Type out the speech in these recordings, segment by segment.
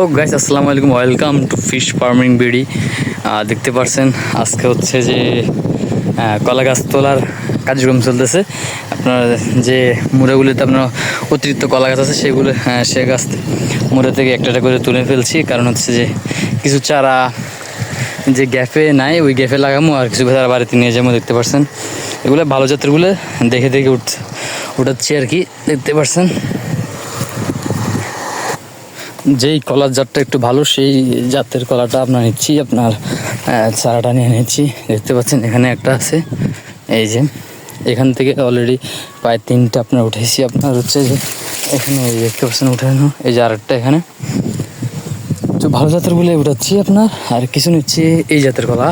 Hello guys, আসসালামু আলাইকুম। Welcome to fish farming BD. দেখতে পাচ্ছেন আজকে হচ্ছে যে কলা গাছ তোলার কার্যক্রম চলতেছে। আপনার যে মুড়াগুলিতে আপনার অতিরিক্ত কলা গাছ আছে সেগুলো সে গাছ মুড়া থেকে একটা একটা করে তুলে ফেলছি, কারণ হচ্ছে যে কিছু চারা যে গ্যাপে নাই ওই গ্যাপে লাগামো, আর কিছু চারা বাড়িতে নিয়ে যাবো। দেখতে পাচ্ছেন এগুলো ভালো জাতেরগুলো দেখে দেখে উঠাচ্ছি আর কি। দেখতে পাচ্ছেন যেই কলার জাতটা একটু ভালো সেই জাতের কলাটা আপনার নিচ্ছি, আপনার চারাটা নিয়ে নিচ্ছি। দেখতে পাচ্ছেন এখানে একটা আছে, এই যে এখান থেকে অলরেডি প্রায় 3টা আপনার উঠেছি। আপনার হচ্ছে যে এখানে দেখতে পাচ্ছেন উঠানো, এই যে আরেকটা এখানে। তো ভালো জাতের বলে উঠাচ্ছি আপনার, আর কিছু নিচ্ছি এই জাতের কলা,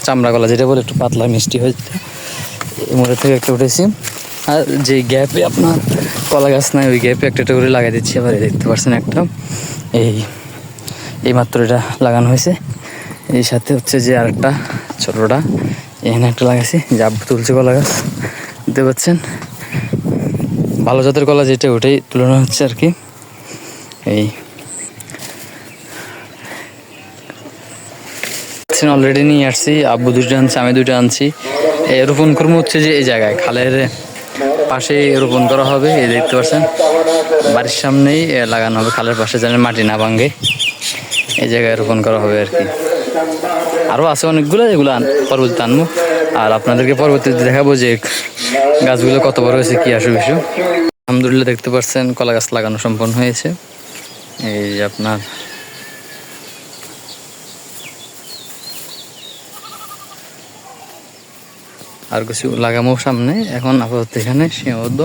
চামড়া কলা যেটা বলে, একটু পাতলা মিষ্টি হয়ে যেতে। এই মোড়ে থেকে একটা উঠেছি, আর যে গ্যাপে আপনার কলা গাছ নাই ওই গ্যাপে একটা একটা করে লাগাই দিচ্ছি। আবার দেখতে পাচ্ছেন একটা এই মাত্র এটা লাগানো হয়েছে। এই সাথে হচ্ছে যে আরেকটা ছোটোটা এখানে একটা লাগাইছি, জাব তুলছে কলা গাছ। দেখতে পাচ্ছেন ভালো জাতের কলা যেটা ওটাই তুলানো হচ্ছে আর কি। এই অলরেডি নিয়ে আসছি, আব্বু 2টা আনছি, আমি 2টা আনছি। রোপণ কর্ম হচ্ছে যে এই জায়গায় খালের পাশে রোপণ করা হবে। এই দেখতে পাচ্ছেন বাড়ির সামনেই লাগানো হবে, খালের পাশে যেন মাটি না ভাঙে, এই জায়গায় রোপণ করা হবে আর কি। আরও আছে অনেকগুলো, এগুলো পরবর্তীতে আনবো আর আপনাদেরকে পরবর্তীতে দেখাবো যে গাছগুলো কত বড় হয়েছে, কি আসে বিষয়। আলহামদুলিল্লাহ দেখতে পাচ্ছেন কলা গাছ লাগানো সম্পন্ন হয়েছে। এই যে আপনার আর কিছু লাগামো সামনে, এখন আপাতত এখানে সীমাবদ্ধ।